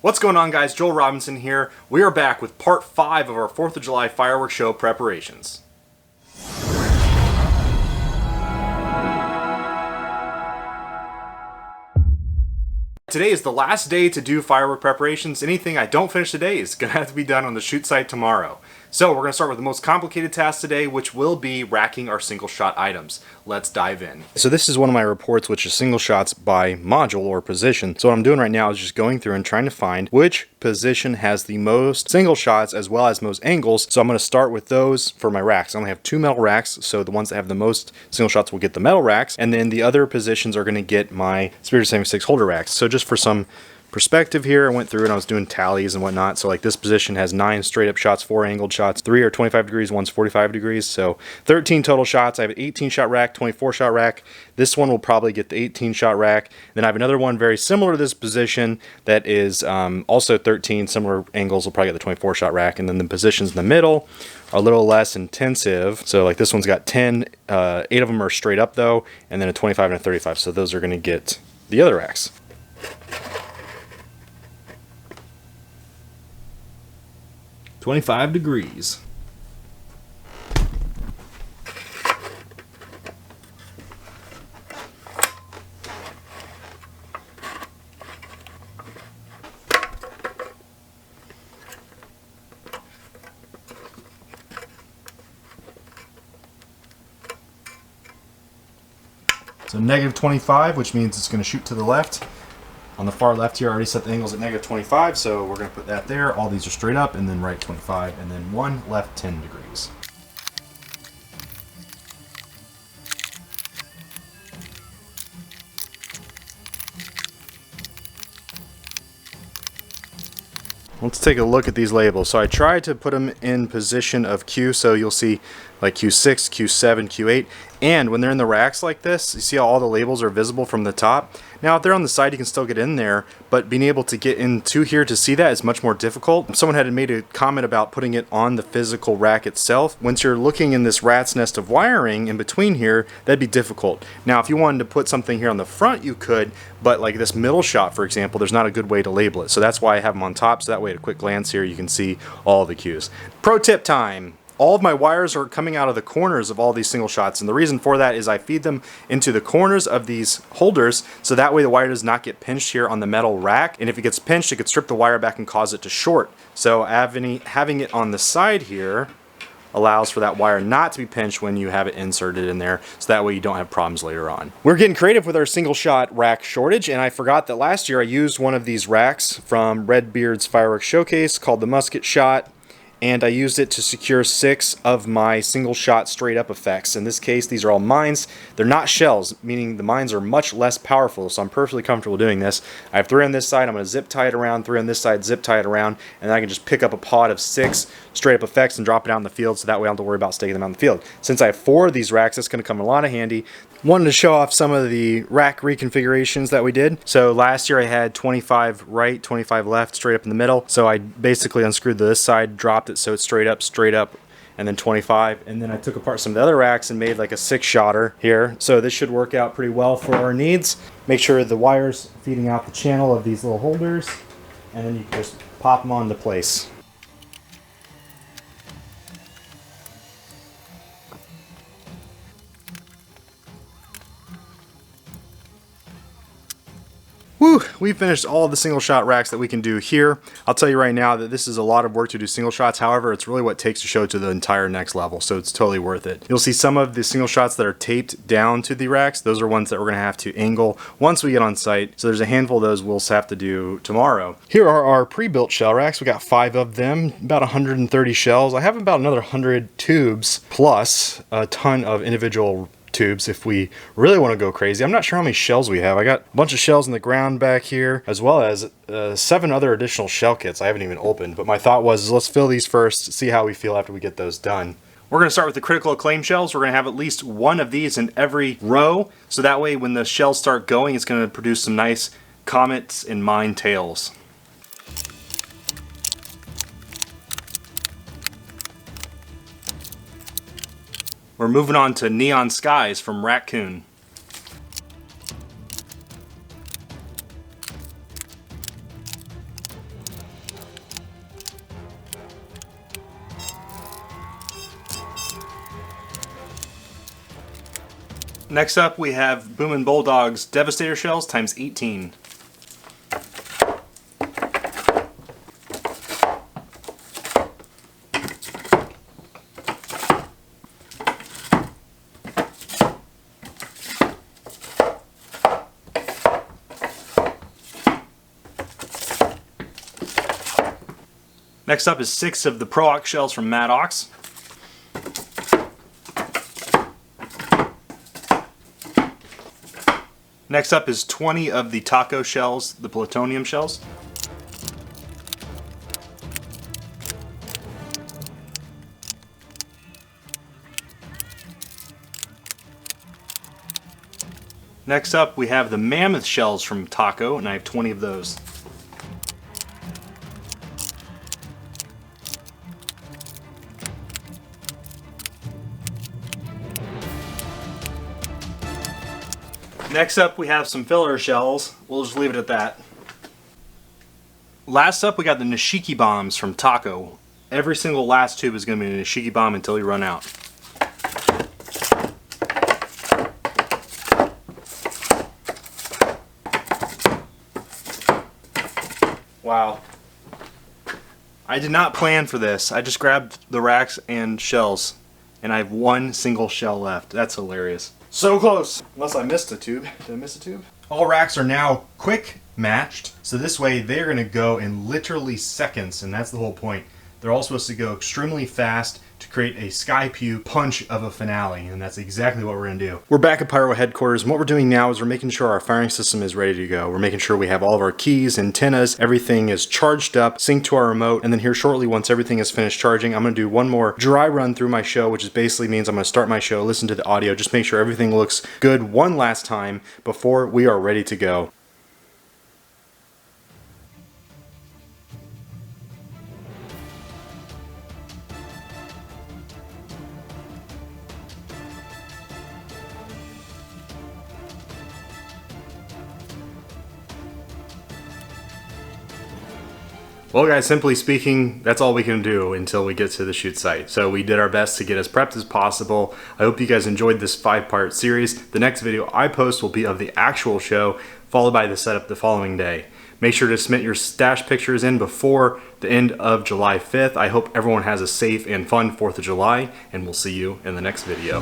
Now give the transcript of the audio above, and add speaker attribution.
Speaker 1: What's going on, guys? Joel Robinson here. We are back with part 5 of our 4th of July fireworks show preparations. Today is the last day to do firework preparations. Anything I don't finish today is going to have to be done on the shoot site tomorrow. So we're going to start with the most complicated task today, which will be racking our single shot items. Let's dive in. So this is one of my reports, which is single shots by module or position. So what I'm doing right now is just going through and trying to find which position has the most single shots as well as most angles. So I'm going to start with those for my racks. I only have 2 metal racks, so the ones that have the most single shots will get the metal racks, and then the other positions are going to get my Spirit of 76 holder racks. So just for some perspective here, I went through and I was doing tallies and whatnot. So like this position has 9 straight up shots, 4 angled shots, 3 are 25 degrees, 1's 45 degrees. So 13 total shots. I have an 18 shot rack, 24 shot rack. This one will probably get the 18 shot rack. Then I have another one very similar to this position that is also 13, similar angles, will probably get the 24 shot rack. And then the positions in the middle are a little less intensive. So like this one's got 10, 8 of them are straight up though, and then a 25 and a 35. So those are going to get the other racks. $25. So negative 25, which means it's going to shoot to the left. On the far left here, I already set the angles at negative 25, so we're going to put that there. All these are straight up, and then right 25, and then one left 10 degrees. Let's take a look at these labels. So I tried to put them in position of Q, so you'll see like Q6, Q7, Q8, and when they're in the racks like this, you see how all the labels are visible from the top. Now if they're on the side, you can still get in there, but being able to get into here to see that is much more difficult. Someone had made a comment about putting it on the physical rack itself. Once you're looking in this rat's nest of wiring in between here, that'd be difficult. Now if you wanted to put something here on the front, you could, but like this middle shot, for example, there's not a good way to label it. So that's why I have them on top, so that way at a quick glance here, you can see all the cues. Pro tip time. All of my wires are coming out of the corners of all these single shots, and the reason for that is I feed them into the corners of these holders, so that way the wire does not get pinched here on the metal rack, and if it gets pinched, it could strip the wire back and cause it to short. So having it on the side here allows for that wire not to be pinched when you have it inserted in there, so that way you don't have problems later on. We're getting creative with our single shot rack shortage, and I forgot that last year I used one of these racks from Redbeard's Fireworks Showcase called the Musket Shot, and I used it to secure 6 of my single shot straight up effects. In this case, these are all mines. They're not shells, meaning the mines are much less powerful, so I'm perfectly comfortable doing this. I have 3 on this side, I'm going to zip tie it around, 3 on this side, zip tie it around, and then I can just pick up a pod of 6 straight up effects and drop it out in the field, so that way I don't have to worry about staking them out in the field. Since I have 4 of these racks, it's going to come in a lot of handy. Wanted to show off some of the rack reconfigurations that we did. So last year I had 25 right, 25 left, straight up in the middle. So I basically unscrewed this side, dropped it so it's straight up, and then 25. And then I took apart some of the other racks and made like a 6-shotter here. So this should work out pretty well for our needs. Make sure the wire's feeding out the channel of these little holders, and then you can just pop them onto place. Woo! We finished all the single shot racks that we can do here. I'll tell you right now that this is a lot of work to do single shots. However, it's really what it takes to show to the entire next level, so it's totally worth it. You'll see some of the single shots that are taped down to the racks. Those are ones that we're going to have to angle once we get on site. So there's a handful of those we'll have to do tomorrow. Here are our pre-built shell racks. We got 5 of them, about 130 shells. I have about another 100 tubes plus a ton of individual tubes if we really want to go crazy. I'm not sure how many shells we have. I got a bunch of shells in the ground back here, as well as 7 other additional shell kits I haven't even opened, but my thought was let's fill these first, see how we feel after we get those done. We're going to start with the critical acclaim shells. We're going to have at least 1 of these in every row, so that way when the shells start going, it's going to produce some nice comets and mine tails. We're moving on to Neon Skies from Next up we have Boomin' Bulldog's Devastator shells times 18. Next up is 6 of the Pro Ox shells from Mad Ox. Next up is 20 of the Taco shells, the plutonium shells. Next up we have the Mammoth shells from Taco, and I have 20 of those. Next up we have some filler shells. We'll just leave it at that. Last up we got the Nishiki bombs from Taco. Every single last tube is going to be a Nishiki bomb until you run out. Wow. I did not plan for this. I just grabbed the racks and shells, and I have one single shell left. That's hilarious. So close! Unless I missed a tube. Did I miss a tube? All racks are now quick matched, so this way they're going to go in literally seconds, and that's the whole point. They're all supposed to go extremely fast to create a Sky Pew punch of a finale, and that's exactly what we're going to do. We're back at Pyro headquarters, and what we're doing now is we're making sure our firing system is ready to go. We're making sure we have all of our keys, antennas, everything is charged up, synced to our remote, and then here shortly, once everything is finished charging, I'm going to do one more dry run through my show, which is basically means I'm going to start my show, listen to the audio, just make sure everything looks good one last time before we are ready to go. Well guys, simply speaking, that's all we can do until we get to the shoot site. So we did our best to get as prepped as possible. I hope you guys enjoyed this 5-part series. The next video I post will be of the actual show, followed by the setup the following day. Make sure to submit your stash pictures in before the end of July 5th. I hope everyone has a safe and fun 4th of July, and we'll see you in the next video.